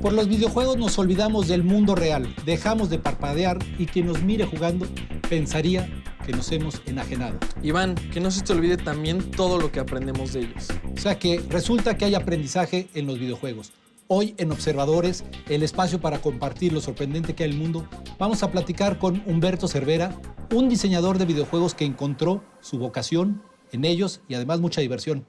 Por los videojuegos nos olvidamos del mundo real, dejamos de parpadear y quien nos mire jugando pensaría que nos hemos enajenado. Iván, que no se te olvide también todo lo que aprendemos de ellos. O sea que resulta que hay aprendizaje en los videojuegos. Hoy en Observadores, el espacio para compartir lo sorprendente que hay en el mundo, vamos a platicar con Humberto Cervera, un diseñador de videojuegos que encontró su vocación en ellos y además mucha diversión.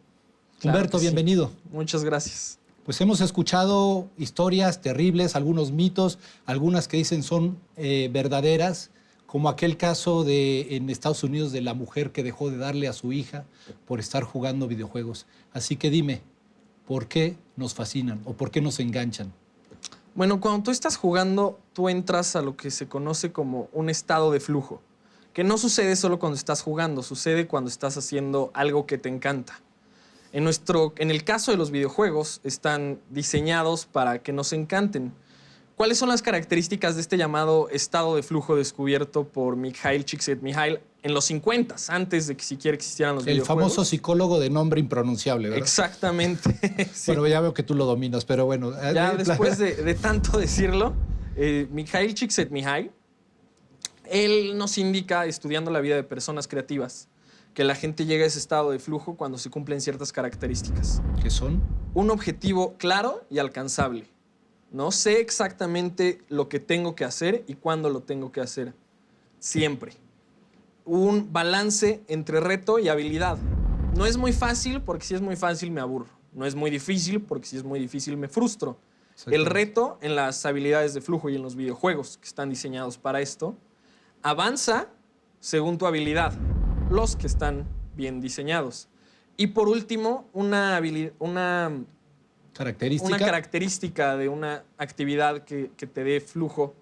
Claro, Humberto, sí. bienvenido. Muchas gracias. Pues hemos escuchado historias terribles, algunos mitos, algunas que dicen son verdaderas, como aquel caso en Estados Unidos de la mujer que dejó de darle a su hija por estar jugando videojuegos. Así que dime, ¿por qué nos fascinan o por qué nos enganchan? Bueno, cuando tú estás jugando, tú entras a lo que se conoce como un estado de flujo, que no sucede solo cuando estás jugando, sucede cuando estás haciendo algo que te encanta. En el caso de los videojuegos, están diseñados para que nos encanten. ¿Cuáles son las características de este llamado estado de flujo descubierto por Mikhail Csikszentmihalyi en los 50, antes de que siquiera existieran los videojuegos? El famoso psicólogo de nombre impronunciable, ¿verdad? Exactamente. Sí. Bueno, ya veo que tú lo dominas, pero bueno. Ya después de tanto decirlo, Mikhail Csikszentmihalyi, él nos indica, estudiando la vida de personas creativas, que la gente llega a ese estado de flujo cuando se cumplen ciertas características. ¿Qué son? Un objetivo claro y alcanzable. No sé exactamente lo que tengo que hacer y cuándo lo tengo que hacer. Siempre. Un balance entre reto y habilidad. No es muy fácil, porque si es muy fácil me aburro. No es muy difícil, porque si es muy difícil me frustro. El reto en las habilidades de flujo y en los videojuegos que están diseñados para esto, avanza según tu habilidad, los que están bien diseñados. Y por último, una característica de una actividad que te dé flujo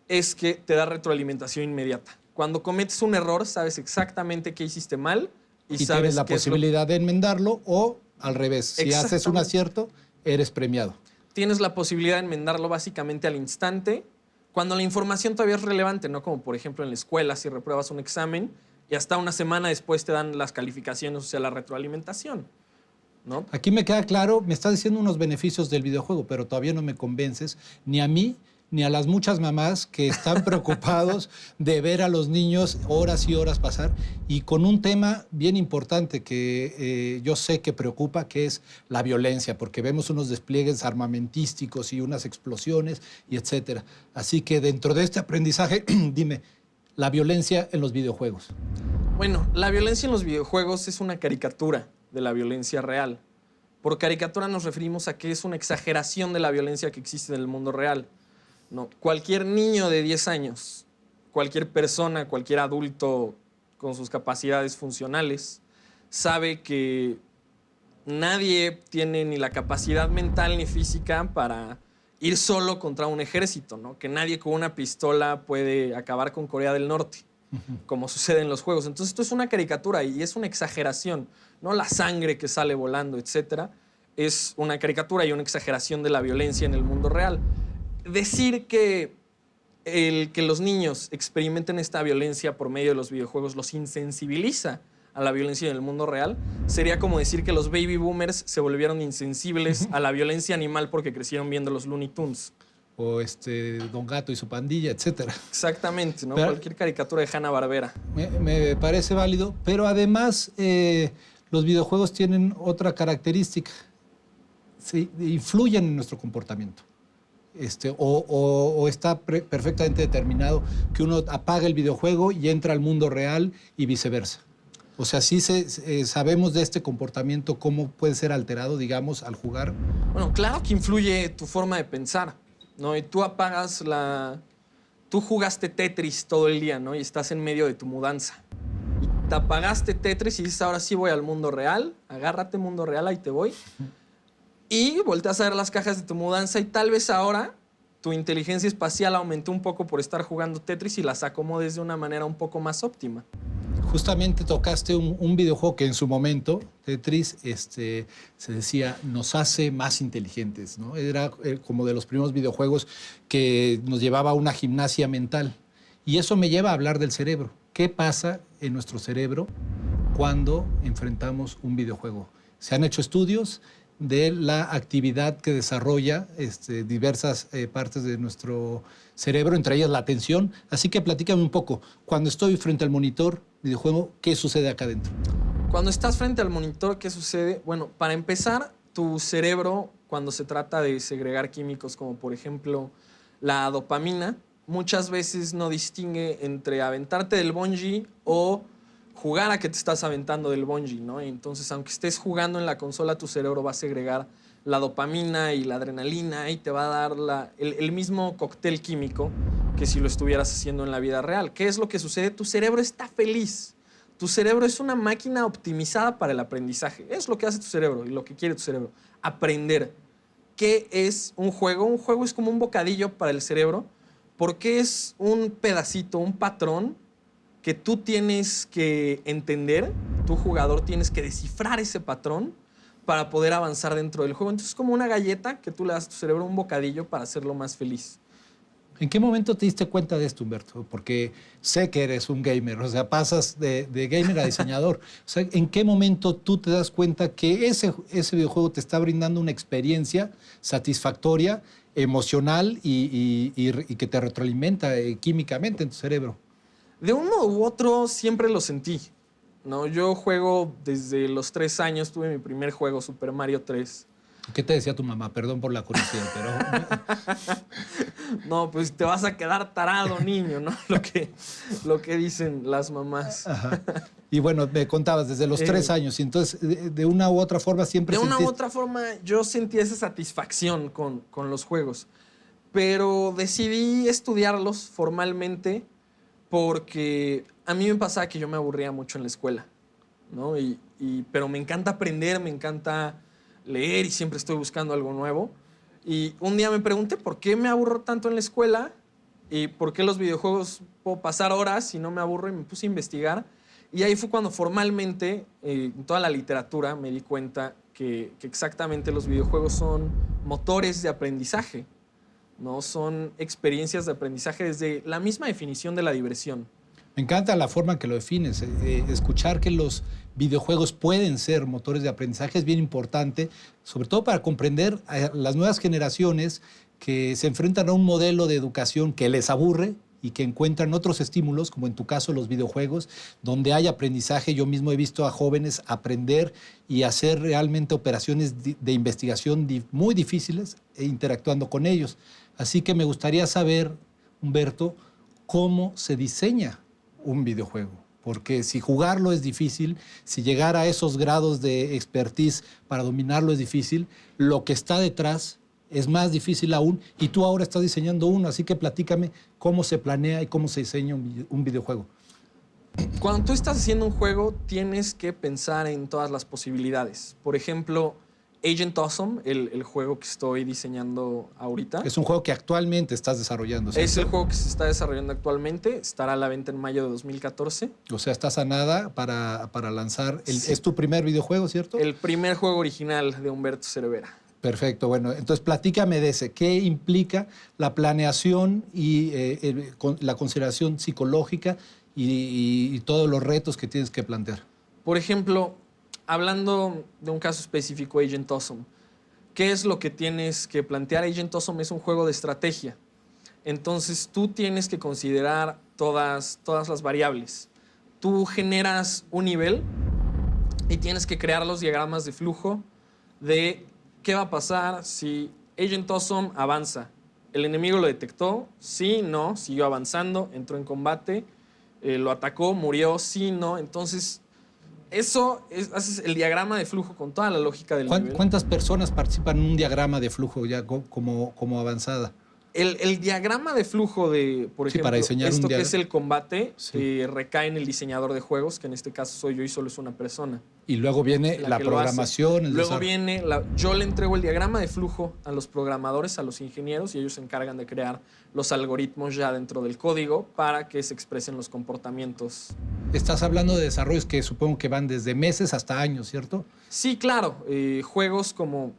es que te da retroalimentación inmediata. Cuando cometes un error, sabes exactamente qué hiciste mal y sabes tienes la posibilidad de enmendarlo o al revés. Si haces un acierto, eres premiado. Tienes la posibilidad de enmendarlo básicamente al instante cuando la información todavía es relevante, no como por ejemplo en la escuela si repruebas un examen y hasta una semana después te dan las calificaciones, o sea, la retroalimentación, ¿no? Aquí me queda claro, me estás diciendo unos beneficios del videojuego, pero todavía no me convences ni a mí ni a las muchas mamás que están preocupados de ver a los niños horas y horas pasar y con un tema bien importante que yo sé que preocupa, que es la violencia, porque vemos unos despliegues armamentísticos y unas explosiones y etcétera. Así que dentro de este aprendizaje, dime, la violencia en los videojuegos. Bueno, la violencia en los videojuegos es una caricatura de la violencia real. Por caricatura nos referimos a que es una exageración de la violencia que existe en el mundo real. No, cualquier niño de 10 años, cualquier persona, cualquier adulto con sus capacidades funcionales, sabe que nadie tiene ni la capacidad mental ni física para ir solo contra un ejército, ¿no? Que nadie con una pistola puede acabar con Corea del Norte, como sucede en los juegos. Entonces esto es una caricatura y es una exageración, ¿no? La sangre que sale volando, etcétera, es una caricatura y una exageración de la violencia en el mundo real. Decir que los niños experimenten esta violencia por medio de los videojuegos los insensibiliza a la violencia en el mundo real sería como decir que los baby boomers se volvieron insensibles a la violencia animal porque crecieron viendo los Looney Tunes. O Don Gato y su pandilla, etcétera. Exactamente, ¿no? Pero cualquier caricatura de Hanna-Barbera. Me parece válido, pero además los videojuegos tienen otra característica. Sí, influyen en nuestro comportamiento. O está perfectamente determinado que uno apaga el videojuego y entra al mundo real y viceversa. O sea, sí sabemos de este comportamiento, cómo puede ser alterado, digamos, al jugar. Bueno, claro que influye tu forma de pensar, ¿no? Y tú Tú jugaste Tetris todo el día, ¿no? Y estás en medio de tu mudanza. Y te apagaste Tetris y dices, ahora sí voy al mundo real. Agárrate, mundo real, ahí te voy. Y volteas a ver las cajas de tu mudanza y tal vez ahora tu inteligencia espacial aumentó un poco por estar jugando Tetris y las acomodes de una manera un poco más óptima. Justamente tocaste un videojuego que en su momento, Tetris, se decía, nos hace más inteligentes, ¿no? Era como de los primeros videojuegos que nos llevaba a una gimnasia mental. Y eso me lleva a hablar del cerebro. ¿Qué pasa en nuestro cerebro cuando enfrentamos un videojuego? Se han hecho estudios de la actividad que desarrolla diversas partes de nuestro cerebro, entre ellas la atención. Así que platícame un poco, cuando estoy frente al monitor videojuego, ¿qué sucede acá adentro? Cuando estás frente al monitor, ¿qué sucede? Bueno, para empezar, tu cerebro, cuando se trata de segregar químicos como por ejemplo la dopamina, muchas veces no distingue entre aventarte del bungee o jugar a que te estás aventando del bungee, ¿no? Entonces, aunque estés jugando en la consola, tu cerebro va a segregar la dopamina y la adrenalina y te va a dar el mismo cóctel químico que si lo estuvieras haciendo en la vida real. ¿Qué es lo que sucede? Tu cerebro está feliz. Tu cerebro es una máquina optimizada para el aprendizaje. Es lo que hace tu cerebro y lo que quiere tu cerebro. Aprender. ¿Qué es un juego? Un juego es como un bocadillo para el cerebro porque es un pedacito, un patrón que tú tienes que entender, tu jugador tienes que descifrar ese patrón para poder avanzar dentro del juego. Entonces es como una galleta que tú le das a tu cerebro un bocadillo para hacerlo más feliz. ¿En qué momento te diste cuenta de esto, Humberto? Porque sé que eres un gamer, o sea, pasas de gamer a diseñador. O sea, ¿en qué momento tú te das cuenta que ese videojuego te está brindando una experiencia satisfactoria, emocional y que te retroalimenta químicamente en tu cerebro? De un modo u otro siempre lo sentí, ¿no? Yo juego desde los 3 años, tuve mi primer juego, Super Mario 3. ¿Qué te decía tu mamá? Perdón por la curiosidad, pero... No, pues te vas a quedar tarado, niño, ¿no? Lo que dicen las mamás. Ajá. Y bueno, me contabas desde los 3 años, y entonces de una u otra forma siempre De una u otra forma yo sentí esa satisfacción con los juegos, pero decidí estudiarlos formalmente porque a mí me pasaba que yo me aburría mucho en la escuela, ¿no? Pero me encanta aprender, me encanta leer y siempre estoy buscando algo nuevo. Y un día me pregunté por qué me aburro tanto en la escuela y por qué los videojuegos puedo pasar horas y no me aburro, y me puse a investigar. Y ahí fue cuando formalmente, en toda la literatura, me di cuenta que exactamente los videojuegos son motores de aprendizaje, ¿no? Son experiencias de aprendizaje desde la misma definición de la diversión. Me encanta la forma en que lo defines. Escuchar que los videojuegos pueden ser motores de aprendizaje es bien importante, sobre todo para comprender a las nuevas generaciones que se enfrentan a un modelo de educación que les aburre y que encuentran otros estímulos, como en tu caso los videojuegos, donde hay aprendizaje. Yo mismo he visto a jóvenes aprender y hacer realmente operaciones de investigación muy difíciles interactuando con ellos. Así que me gustaría saber, Humberto, cómo se diseña un videojuego. Porque si jugarlo es difícil, si llegar a esos grados de expertise para dominarlo es difícil, lo que está detrás es más difícil aún, y tú ahora estás diseñando uno, así que platícame cómo se planea y cómo se diseña un videojuego. Cuando tú estás haciendo un juego, tienes que pensar en todas las posibilidades. Por ejemplo, Agent Awesome, el juego que estoy diseñando ahorita. Es un juego que actualmente estás desarrollando, ¿cierto? Es el juego que se está desarrollando actualmente. Estará a la venta en mayo de 2014. O sea, estás a nada para lanzar. Sí. Es tu primer videojuego, ¿cierto? El primer juego original de Humberto Cervera. Perfecto, bueno, entonces platícame de ese. ¿Qué implica la planeación y la consideración psicológica y todos los retos que tienes que plantear? Por ejemplo, hablando de un caso específico, Agent Awesome, ¿qué es lo que tienes que plantear? Agent Awesome es un juego de estrategia. Entonces, tú tienes que considerar todas las variables. Tú generas un nivel y tienes que crear los diagramas de flujo de qué va a pasar si Agent Awesome avanza. El enemigo lo detectó, sí, no, siguió avanzando, entró en combate, lo atacó, murió, sí, no. Entonces, haces el diagrama de flujo con toda la lógica del nivel. ¿Cuántas personas participan en un diagrama de flujo ya como avanzada? El diagrama de flujo de, por ejemplo, para diseñar esto que es el combate, sí, recae en el diseñador de juegos, que en este caso soy yo y solo es una persona. Y luego viene la programación. Luego viene, yo le entrego el diagrama de flujo a los programadores, a los ingenieros, y ellos se encargan de crear los algoritmos ya dentro del código para que se expresen los comportamientos. Estás hablando de desarrollos que supongo que van desde meses hasta años, ¿cierto? Sí, claro. Juegos como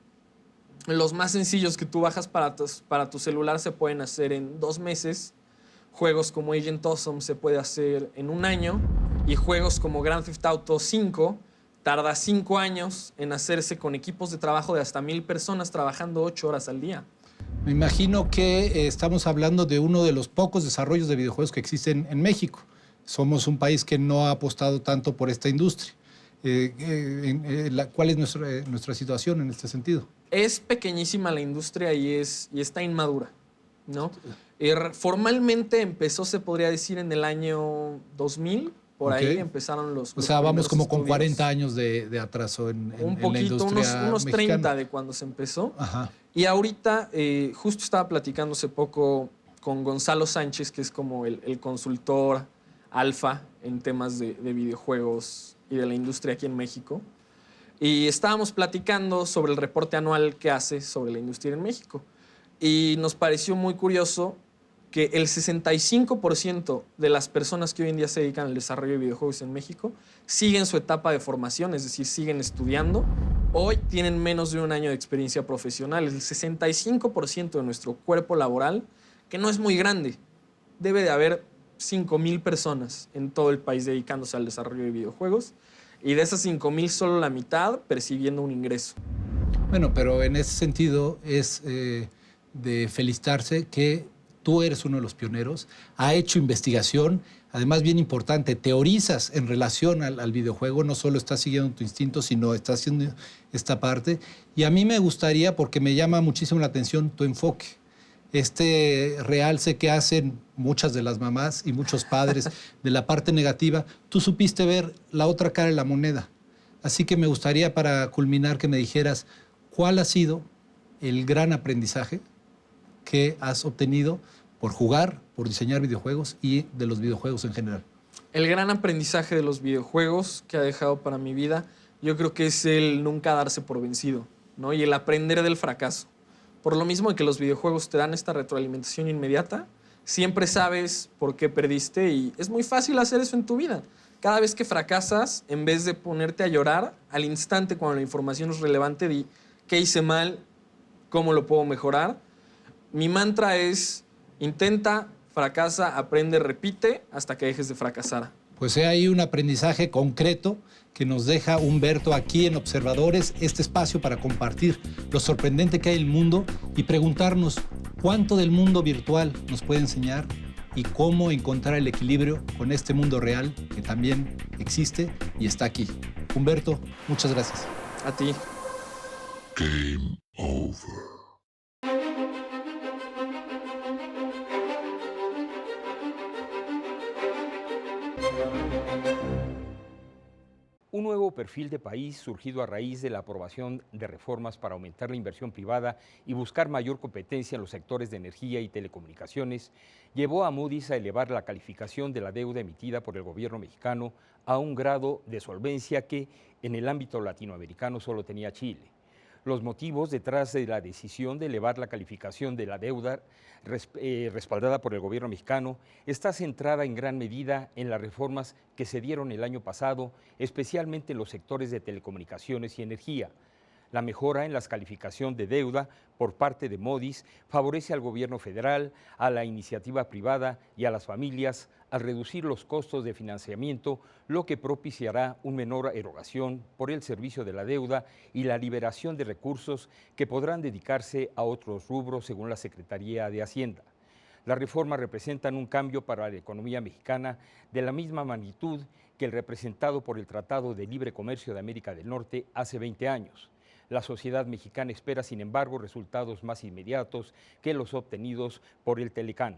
los más sencillos que tú bajas para tu celular se pueden hacer en 2 meses. Juegos como Agent Awesome se puede hacer en 1 año. Y juegos como Grand Theft Auto 5 tarda 5 años en hacerse con equipos de trabajo de hasta 1000 personas trabajando 8 horas al día. Me imagino que estamos hablando de uno de los pocos desarrollos de videojuegos que existen en México. Somos un país que no ha apostado tanto por esta industria. ¿Cuál es nuestra situación en este sentido? Es pequeñísima la industria y está inmadura, ¿no? Formalmente empezó, se podría decir, en el año 2000. Por ahí empezaron los O sea, vamos como con estudios. 40 años de atraso en Un poquito, la industria unos 30 mexicana. de cuando se empezó. Ajá. Y ahorita, justo estaba platicando hace poco con Gonzalo Sánchez, que es como el consultor alfa en temas de videojuegos y de la industria aquí en México. Y estábamos platicando sobre el reporte anual que hace sobre la industria en México. Y nos pareció muy curioso que el 65% de las personas que hoy en día se dedican al desarrollo de videojuegos en México siguen su etapa de formación, es decir, siguen estudiando. Hoy tienen menos de un año de experiencia profesional. El 65% de nuestro cuerpo laboral, que no es muy grande, debe de haber 5,000 personas en todo el país dedicándose al desarrollo de videojuegos. Y de esas 5,000, solo la mitad percibiendo un ingreso. Bueno, pero en ese sentido es de felicitarse que tú eres uno de los pioneros, ha hecho investigación, además bien importante, teorizas en relación al videojuego, no solo estás siguiendo tu instinto, sino estás haciendo esta parte. Y a mí me gustaría, porque me llama muchísimo la atención tu enfoque, este realce que hacen muchas de las mamás y muchos padres de la parte negativa. Tú supiste ver la otra cara de la moneda. Así que me gustaría, para culminar, que me dijeras cuál ha sido el gran aprendizaje que has obtenido por jugar, por diseñar videojuegos y de los videojuegos en general. El gran aprendizaje de los videojuegos que ha dejado para mi vida, yo creo que es el nunca darse por vencido, ¿no? Y el aprender del fracaso. Por lo mismo que los videojuegos te dan esta retroalimentación inmediata, siempre sabes por qué perdiste y es muy fácil hacer eso en tu vida. Cada vez que fracasas, en vez de ponerte a llorar, al instante cuando la información es relevante, di qué hice mal, cómo lo puedo mejorar. Mi mantra es: intenta, fracasa, aprende, repite hasta que dejes de fracasar. Pues he ahí un aprendizaje concreto que nos deja Humberto aquí en Observadores, este espacio para compartir lo sorprendente que hay en el mundo y preguntarnos cuánto del mundo virtual nos puede enseñar y cómo encontrar el equilibrio con este mundo real que también existe y está aquí. Humberto, muchas gracias. A ti. Game over. Un nuevo perfil de país surgido a raíz de la aprobación de reformas para aumentar la inversión privada y buscar mayor competencia en los sectores de energía y telecomunicaciones, llevó a Moody's a elevar la calificación de la deuda emitida por el gobierno mexicano a un grado de solvencia que en el ámbito latinoamericano solo tenía Chile. Los motivos detrás de la decisión de elevar la calificación de la deuda respaldada por el gobierno mexicano está centrada en gran medida en las reformas que se dieron el año pasado, especialmente en los sectores de telecomunicaciones y energía. La mejora en la calificación de deuda por parte de Moody's favorece al gobierno federal, a la iniciativa privada y a las familias al reducir los costos de financiamiento, lo que propiciará una menor erogación por el servicio de la deuda y la liberación de recursos que podrán dedicarse a otros rubros según la Secretaría de Hacienda. Las reformas representan un cambio para la economía mexicana de la misma magnitud que el representado por el Tratado de Libre Comercio de América del Norte hace 20 años. La sociedad mexicana espera, sin embargo, resultados más inmediatos que los obtenidos por el Telecán.